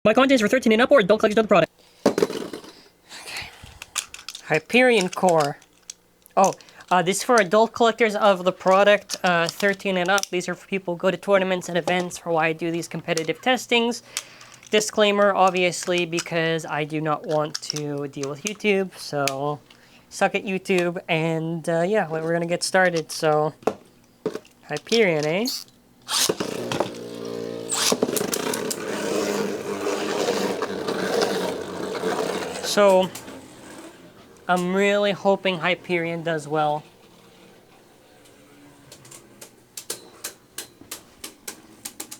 My content is for 13 and up or adult collectors of the product. Hyperion core. Oh, this is for adult collectors of the product, 13 and up. These are for people who go to tournaments and events, for why I do these competitive testings. Disclaimer, obviously, because I do not want to deal with YouTube, so suck at YouTube, and yeah, we're gonna get started. So, Hyperion, eh? So, I'm really hoping Hyperion does well.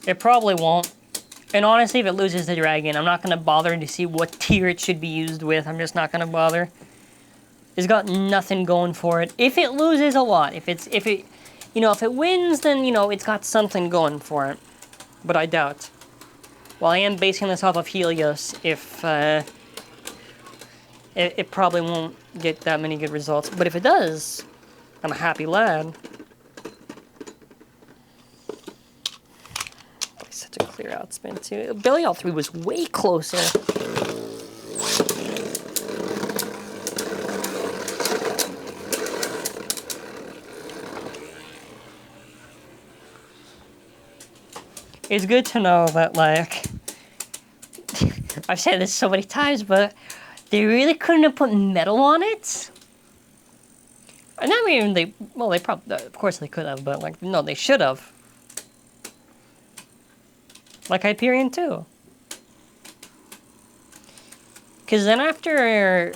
It probably won't. And honestly, if it loses the dragon, I'm not going to bother to see what tier it should be used with. I'm just not going to bother. It's got nothing going for it. If it loses a lot, if it wins, then, it's got something going for it. But I doubt. While I am basing this off of Helios, it probably won't get that many good results. But if it does, I'm a happy lad. Such a clear outspin, too. Belial 3 was way closer. It's good to know that, like, I've said this so many times, but they really couldn't have put metal on it. And I mean, they probably, of course they could have, but, like, no, they should have. Like Hyperion too. Because then after,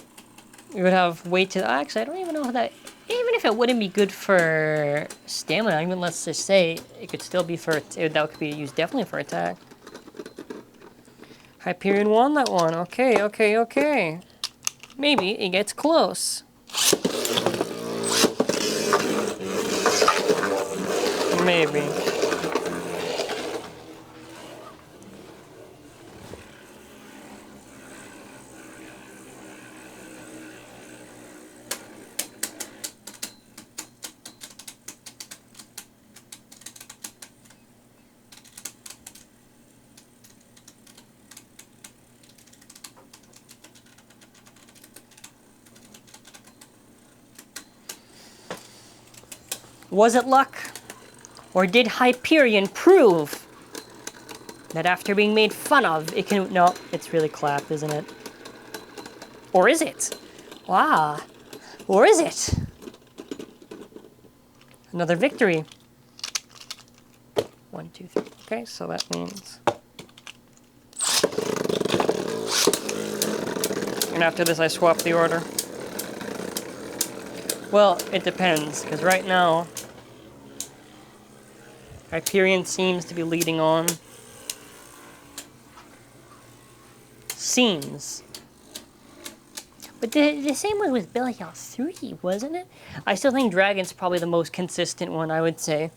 you would have weight to, actually, I don't even know how that, even if it wouldn't be good for stamina, even let's just say, it could still be for, that could be used definitely for attack. Hyperion won that one. Okay, okay, okay. Maybe it gets close. Maybe. Was it luck? Or did Hyperion prove that after being made fun of, it can... No, it's really clapped, isn't it? Or is it? Wow. Or is it? Another victory. 1, 2, 3. Okay, so that means... And after this, I swap the order. Well, it depends, because right now... Hyperion seems to be leading on. Seems. But the same way with Belial 3, wasn't it? I still think Dragon's probably the most consistent one, I would say.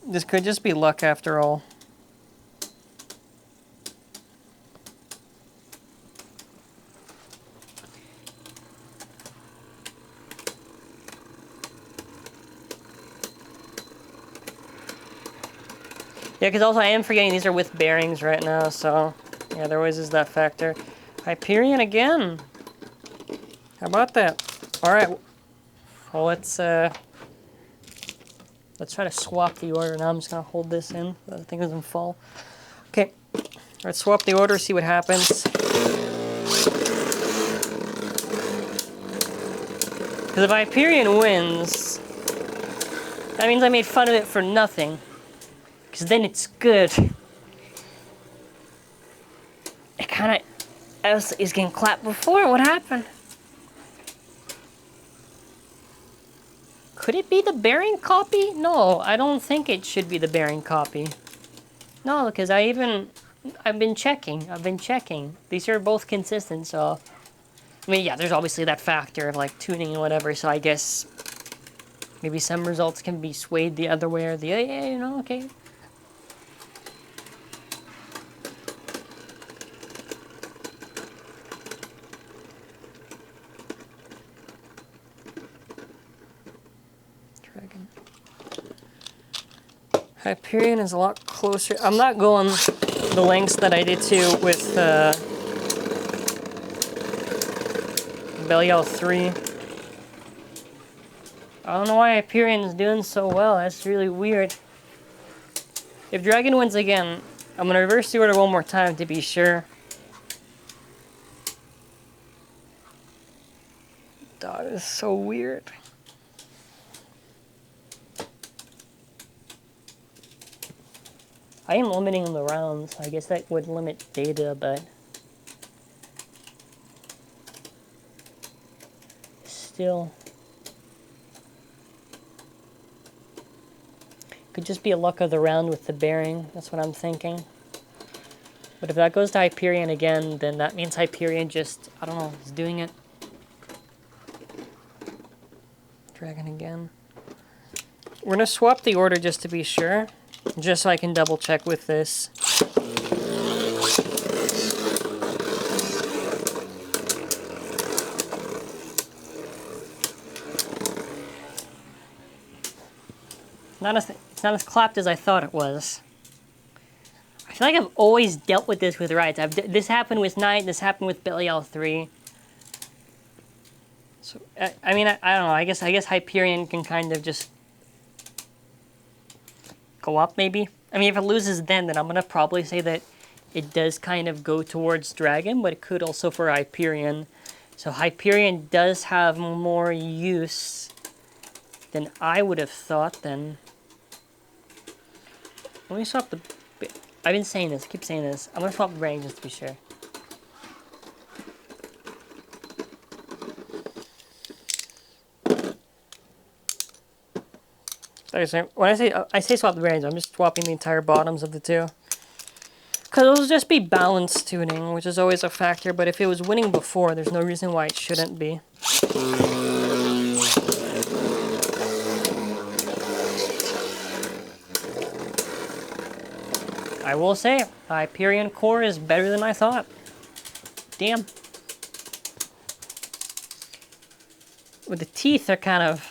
This could just be luck after all. Yeah, because also I am forgetting these are with bearings right now, so yeah, there always is that factor. Hyperion again. How about that? All right. Well, let's try to swap the order. Now I'm just gonna hold this in. The thing doesn't fall. Okay. Let's swap the order. See what happens. Because if Hyperion wins, that means I made fun of it for nothing. Because then it's good. It kind of is getting clapped before. What happened? Could it be the bearing copy? No, I don't think it should be the bearing copy. No, because I've been checking. These are both consistent, so... I mean, yeah, there's obviously that factor of, like, tuning and whatever, so I guess... Maybe some results can be swayed the other way or the other, yeah, okay. Hyperion is a lot closer. I'm not going the lengths that I did to with Belial 3. I don't know why Hyperion's doing so well. That's really weird. If Dragon wins again, I'm going to reverse the order one more time to be sure. That is so weird. I am limiting the rounds. I guess that would limit data, but still. Could just be a luck of the round with the bearing. That's what I'm thinking. But if that goes to Hyperion again, then that means Hyperion just, I don't know, is doing it. Dragon again. We're gonna swap the order just to be sure. Just so I can double check with this. It's not as clapped as I thought it was. I feel like I've always dealt with this with rights. This happened with Knight, this happened with Belial 3. So, I mean, I don't know, I guess Hyperion can kind of just go up, maybe? I mean, if it loses then I'm going to probably say that it does kind of go towards Dragon, but it could also for Hyperion. So Hyperion does have more use than I would have thought then. Let me swap the... I've been saying this, I keep saying this. I'm going to swap the bearing just to be sure. When I say swap the bearings, I'm just swapping the entire bottoms of the two. Because it'll just be balance tuning, which is always a factor, but if it was winning before, there's no reason why it shouldn't be. I will say, Hyperion core is better than I thought. Damn. With the teeth, they're kind of...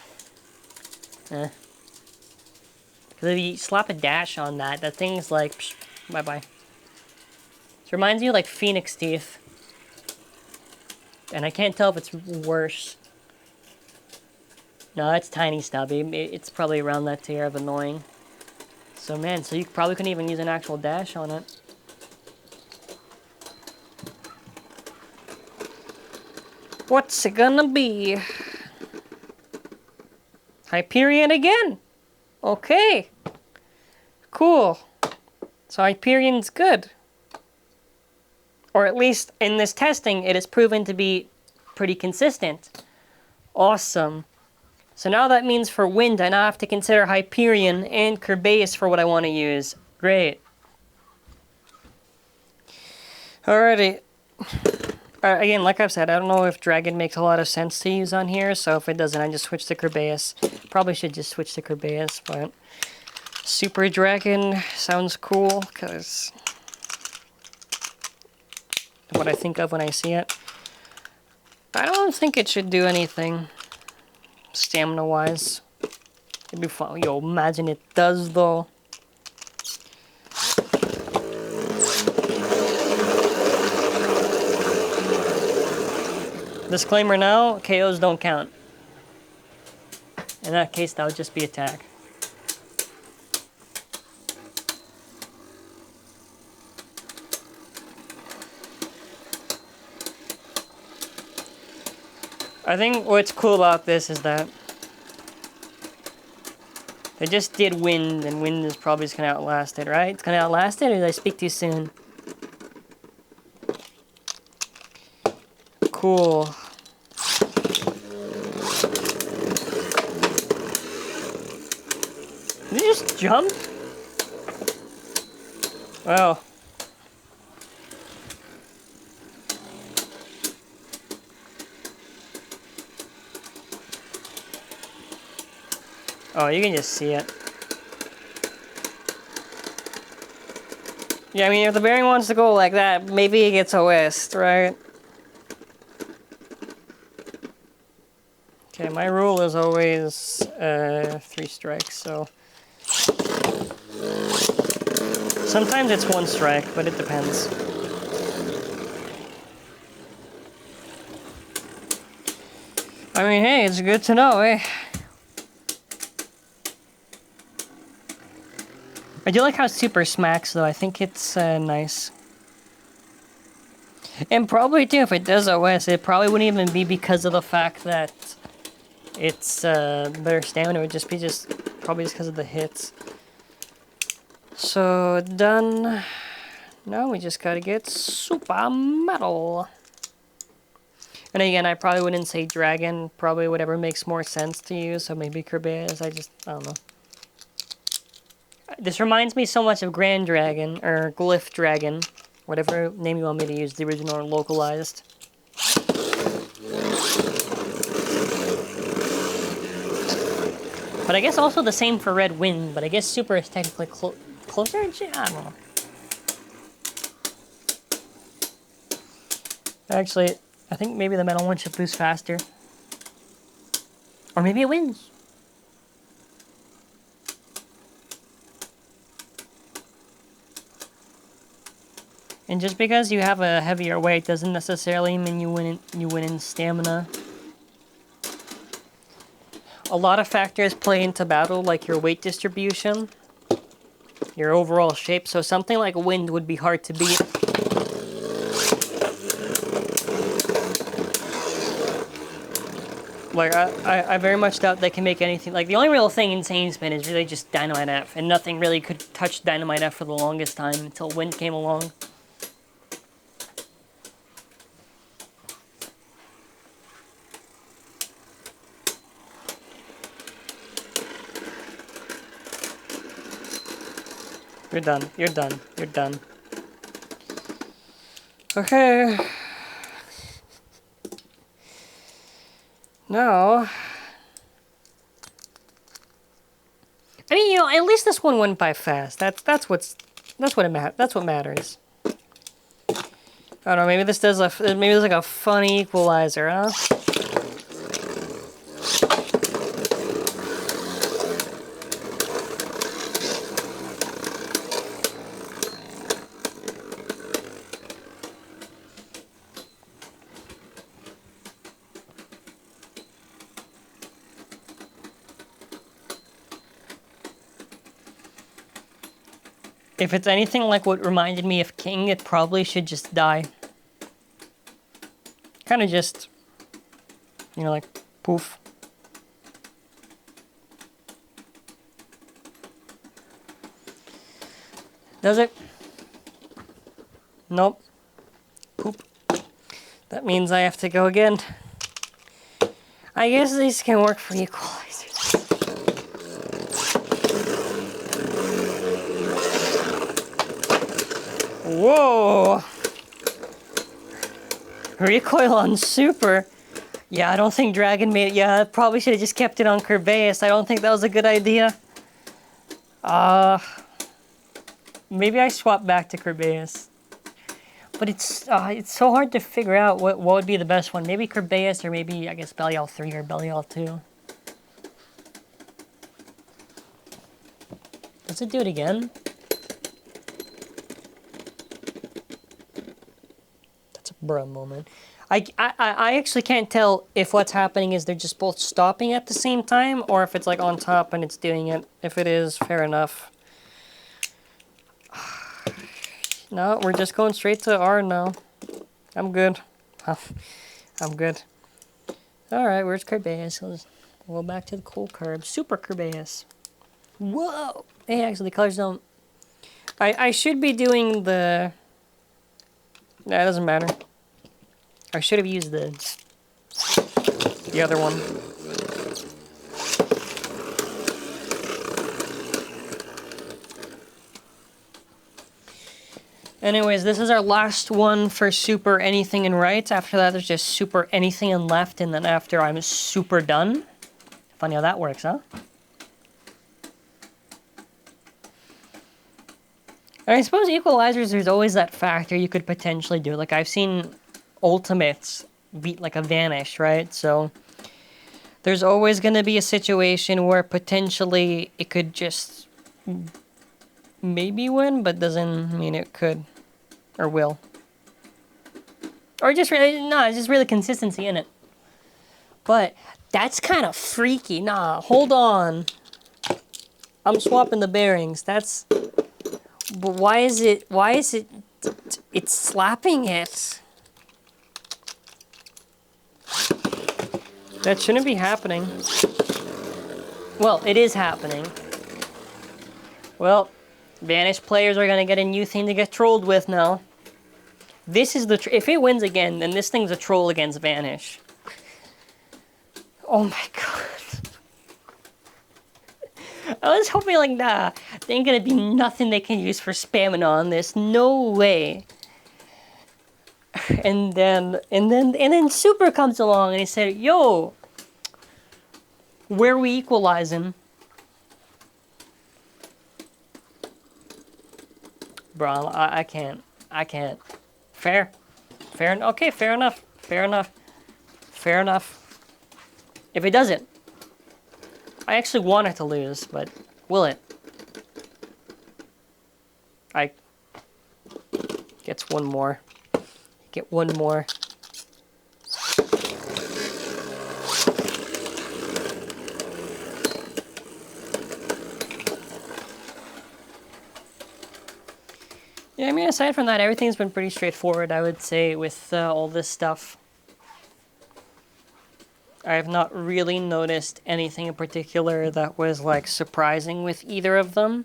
Because if you slap a dash on that, that thing's like, psh, bye-bye. It reminds me of like Phoenix teeth. And I can't tell if it's worse. No, it's tiny stubby. It's probably around that tier of annoying. So man, so you probably couldn't even use an actual dash on it. What's it gonna be? Hyperion again! Okay. Cool. So Hyperion's good. Or at least in this testing, it has proven to be pretty consistent. Awesome. So now that means for wind, I now have to consider Hyperion and Kerbeus for what I want to use. Great. Alrighty. Again, like I've said, I don't know if Dragon makes a lot of sense to use on here, so if it doesn't, I just switch to Kerbeus. Probably should just switch to Kerbeus, but Super Dragon sounds cool, because what I think of when I see it. I don't think it should do anything stamina-wise. It'd be fun. Yo, imagine it does, though. Disclaimer now, KOs don't count. In that case, that would just be attack. I think what's cool about this is that they just did wind, and wind is probably just gonna outlast it, right? It's gonna outlast it, or did I speak too soon? Cool. Did you just jump? Wow. Oh, you can just see it. Yeah, I mean, if the bearing wants to go like that, maybe it gets a west, right? Okay, my rule is always 3 strikes, so... Sometimes it's one strike, but it depends. I mean, hey, it's good to know, eh? I do like how super smacks, though. I think it's nice. And probably, too, if it does OS, it probably wouldn't even be because of the fact that it's better stamina. It would just be probably just because of the hits. So, done. Now we just gotta get super metal. And again, I probably wouldn't say dragon. Probably whatever makes more sense to you. So maybe Kerbeus. I don't know. This reminds me so much of Grand Dragon, or Glyph Dragon. Whatever name you want me to use, the original or localized. But I guess also the same for Red Wind, but I guess Super is technically closer? I don't know. Actually, I think maybe the metal one should boost faster. Or maybe it wins. And just because you have a heavier weight doesn't necessarily mean you win in stamina. A lot of factors play into battle, like your weight distribution, your overall shape. So something like wind would be hard to beat. Like, I very much doubt they can make anything. Like, the only real thing Insane Spin is really just Dynamite F, and nothing really could touch Dynamite F for the longest time until Wind came along. You're done. You're done. You're done. Okay. Now, I mean, at least this one went by fast. That's what matters. I don't know. Maybe there's like a funny equalizer, huh? If it's anything like what reminded me of King, it probably should just die. Kind of just, like, poof. Does it? Nope. Poop. That means I have to go again. I guess these can work for equalizers. Whoa! Recoil on Super? Yeah, I don't think Dragon made it. Yeah, I probably should have just kept it on Kerbeus. I don't think that was a good idea. Maybe I swap back to Kerbeus. But it's so hard to figure out what would be the best one. Maybe Kerbeus or maybe, I guess, Belial 3 or Belial 2. Does it do it again? Bruh moment. I actually can't tell if what's happening is they're just both stopping at the same time, or if it's like on top and it's doing it. If it is, fair enough. No, we're just going straight to R now. I'm good. I'm good. Alright, where's Kerbeus? We'll go back to the cool curb. Super Kerbeus. Whoa! Hey, actually, the colors don't... I should be doing the... Nah, it doesn't matter. I should have used the other one. Anyways, this is our last one for super anything and right. After that, there's just super anything and left, and then after I'm super done. Funny how that works, huh? And I suppose equalizers, there's always that factor you could potentially do. Like, I've seen ultimates beat like a Vanish, right? So there's always going to be a situation where potentially it could just maybe win, but doesn't mean it could or will. Or just really, no, it's just really consistency in it. But that's kind of freaky. Nah, hold on. I'm swapping the bearings. That's... But why is it... It's slapping it. That shouldn't be happening. Well, it is happening. Well, Vanish players are gonna get a new thing to get trolled with now. This is the... If it wins again, then this thing's a troll against Vanish. Oh my god. I was hoping like, nah, there ain't gonna be nothing they can use for spamming on this. No way. And then Super comes along and he said, yo, where we equalizing? Bro, I can't. Fair. Okay, fair enough. If it doesn't, I actually want it to lose, but will it? Gets one more. Get one more. Yeah, I mean, aside from that, everything's been pretty straightforward, I would say, with all this stuff. I have not really noticed anything in particular that was, like, surprising with either of them.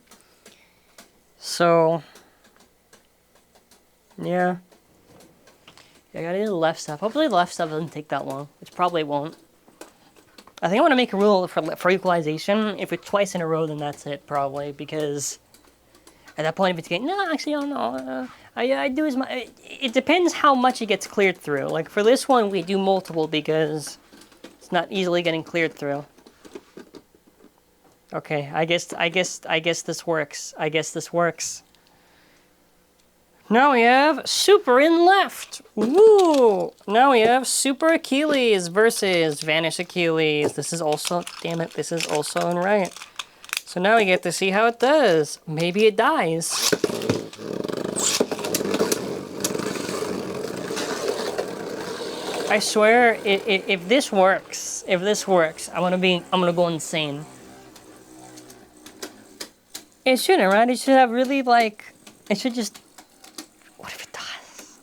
So, yeah. I gotta do the left stuff. Hopefully the left stuff doesn't take that long, which probably won't. I think I want to make a rule for equalization. If it's twice in a row, then that's it, probably, because at that point, if it's getting... No, actually, I don't know. I do as much... It depends how much it gets cleared through. Like, for this one, we do multiple because it's not easily getting cleared through. Okay, I guess this works. Now we have Super in left. Woo! Now we have Super Achilles versus Vanish Achilles. This is also... Damn it, this is also in right. So now we get to see how it does. Maybe it dies. I swear, if this works, I'm gonna go insane. It shouldn't, right? It should have really, like... It should just... What if it does?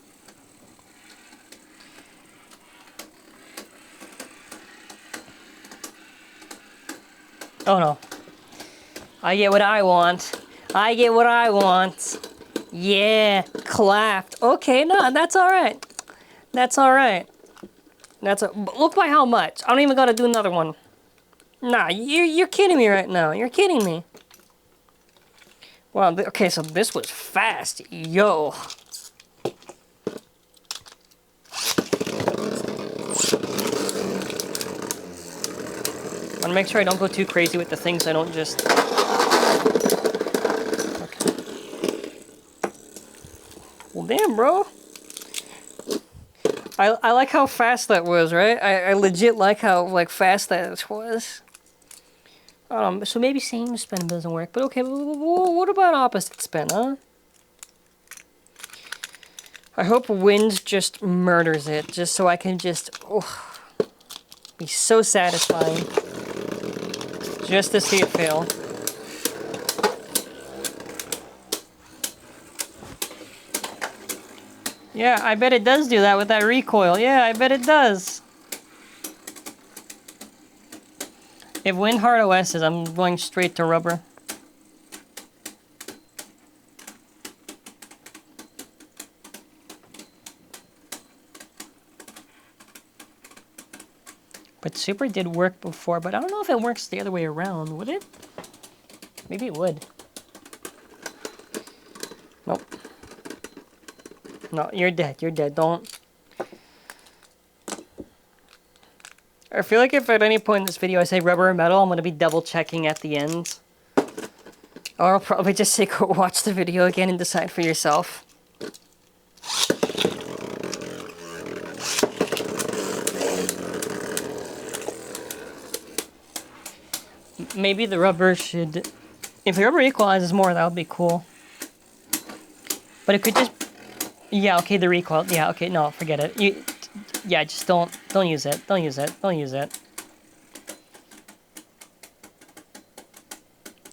Oh no. I get what I want. Yeah, clapped. Okay, no, that's alright. Look by how much. I don't even gotta do another one. Nah, you're kidding me right now. You're kidding me. Wow, okay, so this was fast. Yo. I want to make sure I don't go too crazy with the things. I don't just... Okay. Well, damn, bro. I like how fast that was, right? I legit like how, like, fast that was. So maybe same spin doesn't work. But okay, what about opposite spin, huh? I hope wind just murders it, just so I can just... Oh, be so satisfying. Just to see it fail. Yeah, I bet it does do that with that recoil. Yeah, I bet it does. If wind hard OS is, I'm going straight to rubber. But Super did work before, but I don't know if it works the other way around, would it? Maybe it would. Nope. No, you're dead, don't. I feel like if at any point in this video I say rubber or metal, I'm going to be double checking at the end. Or I'll probably just say go watch the video again and decide for yourself. Maybe the rubber should If the rubber equalizes more, that would be cool. But it could just... Yeah, okay, the recoil. Yeah, okay, no, forget it. Yeah, just don't use it. Don't use it. Don't use it.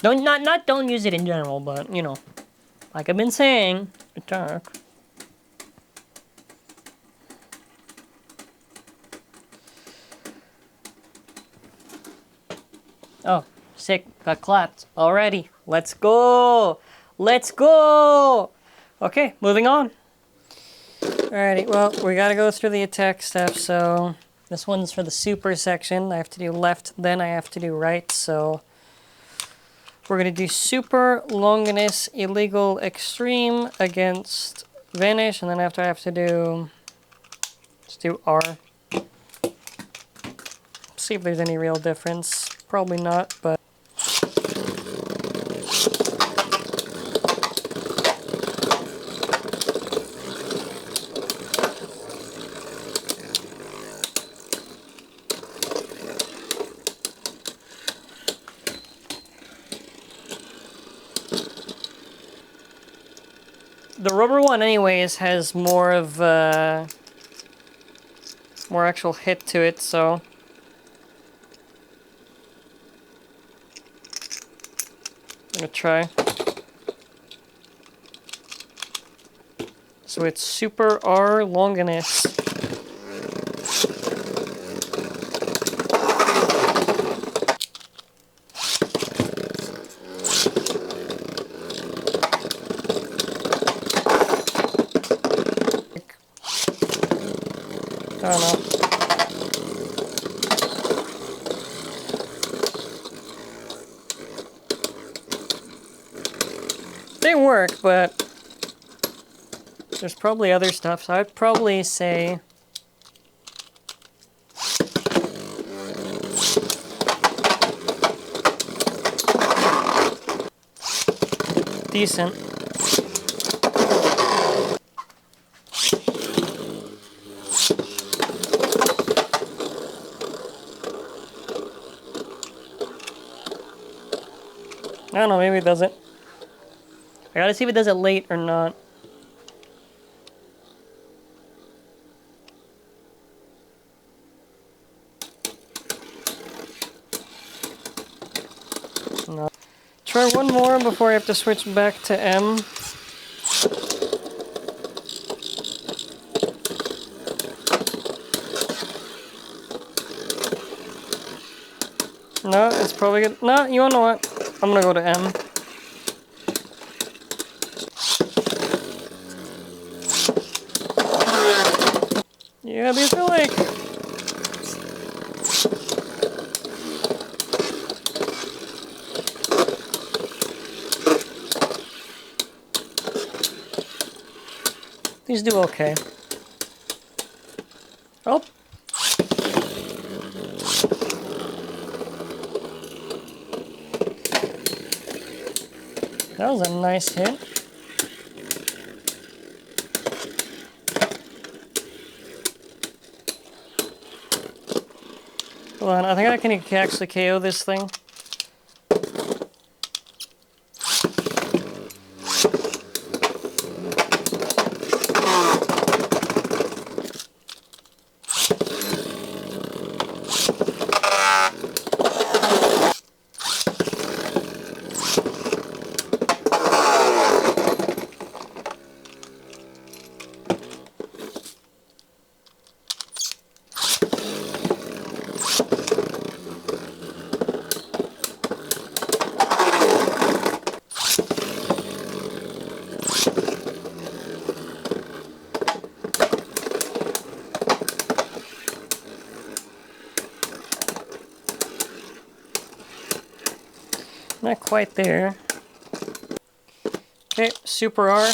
Don't use it in general, but, you know. Like I've been saying, attack. Oh, sick. Got clapped already. Let's go. Let's go. Okay, moving on. Alrighty, well, we gotta go through the attack stuff, so this one's for the super section. I have to do left, then I have to do right, so we're gonna do super, longinus, illegal, extreme against vanish, and then after I have to do, let's do R. See if there's any real difference. Probably not, but the rubber one anyways has more of more actual hit to it, so I'm gonna try. So it's super R longinus. I don't know. They work, but there's probably other stuff, so I'd probably say decent. I don't know, maybe it doesn't. I gotta see if it does it late or not. No. Try one more before I have to switch back to M. No, it's probably good. No, you wanna know what? I'm gonna go to M. Yeah, these are like... These do okay. Oh! That was a nice hit. Hold on, I think I can actually KO this thing. Not quite there. Okay, super R.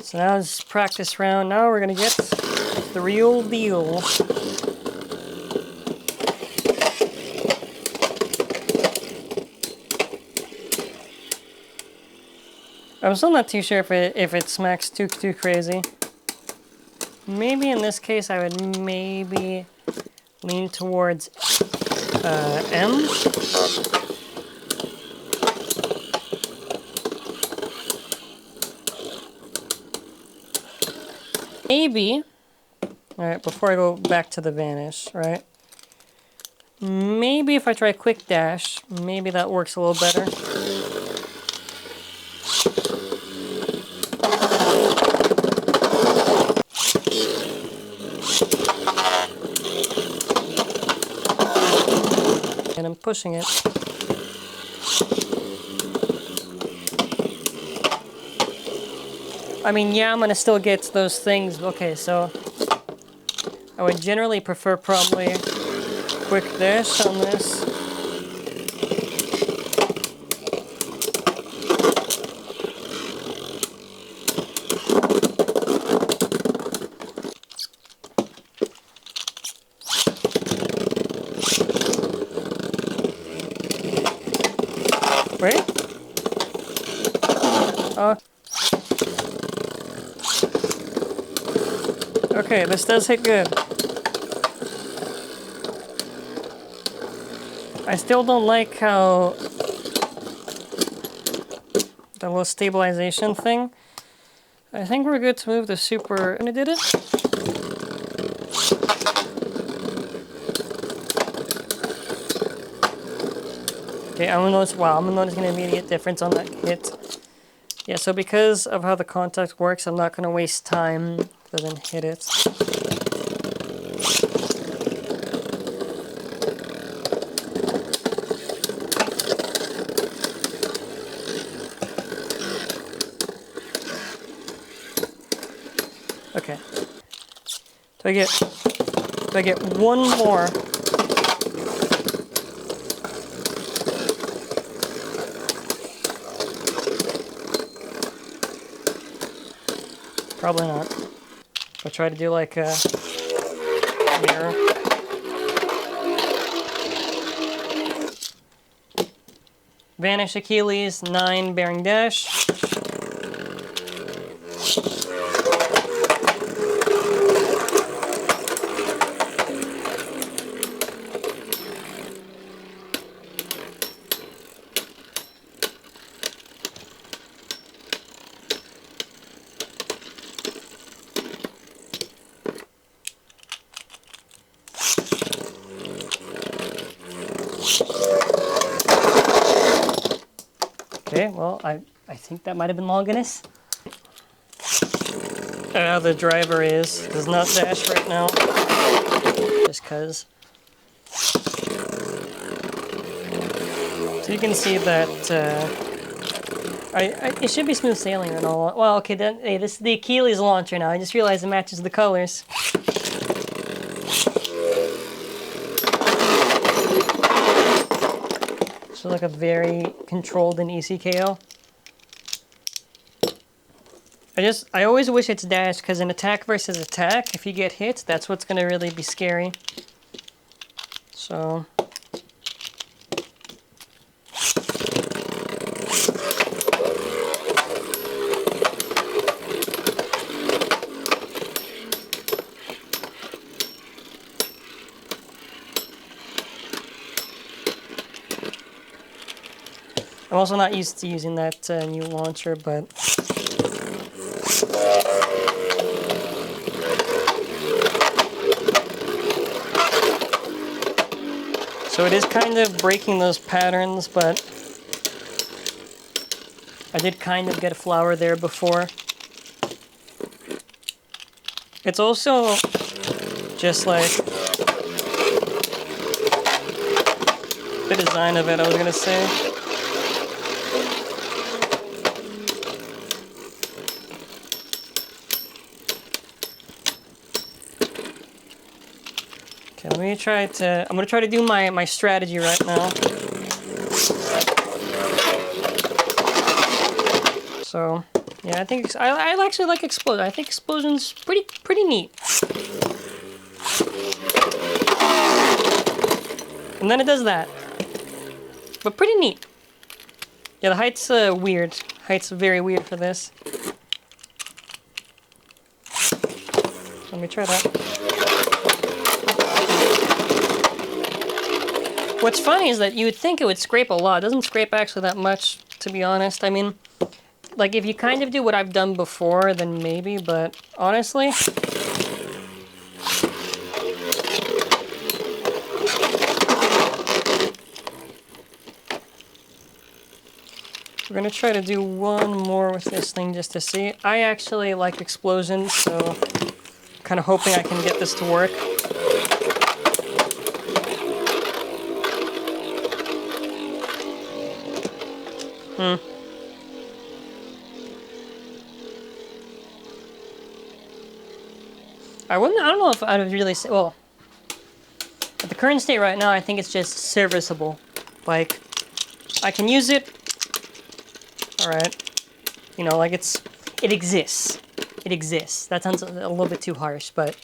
So now it's practice round. Now we're gonna get the real deal. I'm still not too sure if it smacks too crazy. Maybe in this case I would maybe lean towards M. Maybe, alright, before I go back to the vanish, right? Maybe if I try quick dash, maybe that works a little better. And I'm pushing it. I mean, yeah, I'm gonna still get those things. Okay, so I would generally prefer probably quick dash on this. Wait. Okay, this does hit good. I still don't like how the little stabilization thing. I think we're good to move the super. And it did it. Okay, I'm gonna notice. Wow, I'm gonna notice an immediate difference on that hit. Yeah, so because of how the contact works, I'm not gonna waste time to then hit it. Okay. Do I get one more? Probably not. I'll try to do like a mirror. Vanish Achilles, 9 bearing dash. Okay, well, I think that might have been Longinus. The driver does not dash right now. Just cause. So you can see that it should be smooth sailing and all. Well, okay, then hey, this is the Achilles launcher now. I just realized it matches the colors. So like a very controlled and easy KO. I always wish it's dash, because in attack versus attack, if you get hit, that's what's gonna really be scary. So I'm also not used to using that new launcher, but so it is kind of breaking those patterns, but I did kind of get a flower there before. It's also just like the design of it, I was gonna say. Okay, let me try to. I'm gonna try to do my strategy right now. So yeah, I think I actually like explosion. I think explosion's pretty neat. And then it does that, but pretty neat. Yeah, the height's weird. Height's very weird for this. Let me try that. What's funny is that you would think it would scrape a lot. It doesn't scrape actually that much, to be honest. I mean, like, if you kind of do what I've done before, then maybe, but honestly... We're gonna try to do one more with this thing just to see. I actually like explosions, so kind of hoping I can get this to work. I don't know if I would really say, well, at the current state right now, I think it's just serviceable. Like, I can use it. Alright. You know, like it exists. It exists. That sounds a little bit too harsh, but...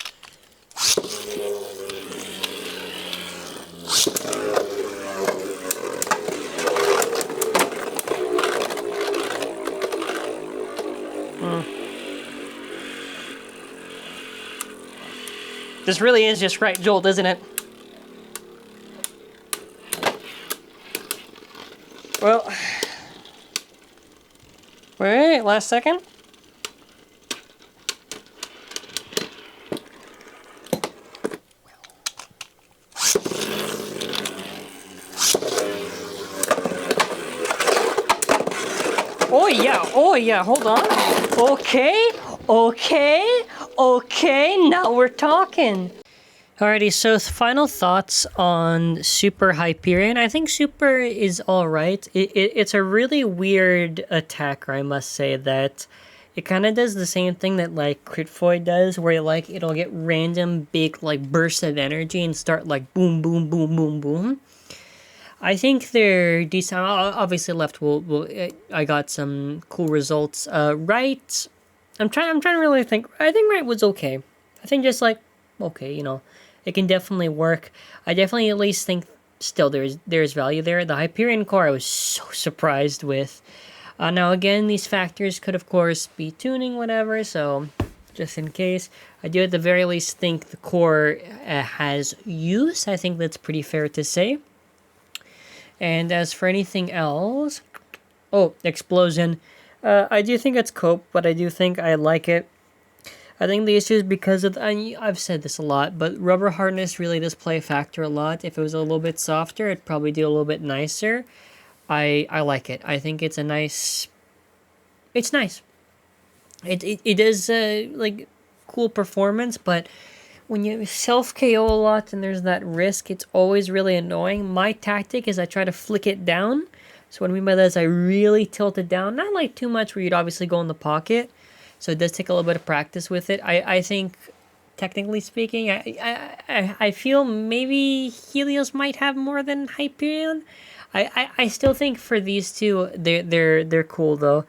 This really is just right jolt, isn't it? Well... Wait, last second. Oh yeah, hold on. Okay, now we're talking. Alrighty, so final thoughts on Super Hyperion. I think Super is alright. It's a really weird attacker, I must say, that it kind of does the same thing that, like, Critfoid does, where, like, it'll get random big, like, bursts of energy and start, like, boom, boom, boom, boom, boom. I think they're decent. Obviously, left I got some cool results. Right, I'm trying to really think. I think right was okay. I think just, like, okay, you know. It can definitely work. I definitely at least think still there's value there. The Hyperion core I was so surprised with. Now again, these factors could of course be tuning, whatever, so just in case. I do at the very least think the core has use. I think that's pretty fair to say. And as for anything else... Oh, explosion. I do think it's cope, but I do think I like it. I think the issue is because of... I've said this a lot, but rubber hardness really does play a factor a lot. If it was a little bit softer, it'd probably do a little bit nicer. I like it. I think it's a nice... It's nice. It is, like, cool performance, but when you self-KO a lot and there's that risk, it's always really annoying. My tactic is I try to flick it down. So what I mean by that is I really tilt it down. Not, like, too much where you'd obviously go in the pocket. So it does take a little bit of practice with it. I think, technically speaking, I feel maybe Helios might have more than Hyperion. I still think for these two, they're cool though.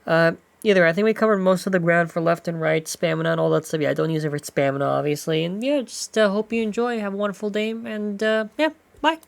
Either I think we covered most of the ground for left and right, stamina and all that stuff. Yeah, I don't use it for stamina, obviously. And yeah, just hope you enjoy. Have a wonderful day, and yeah, bye.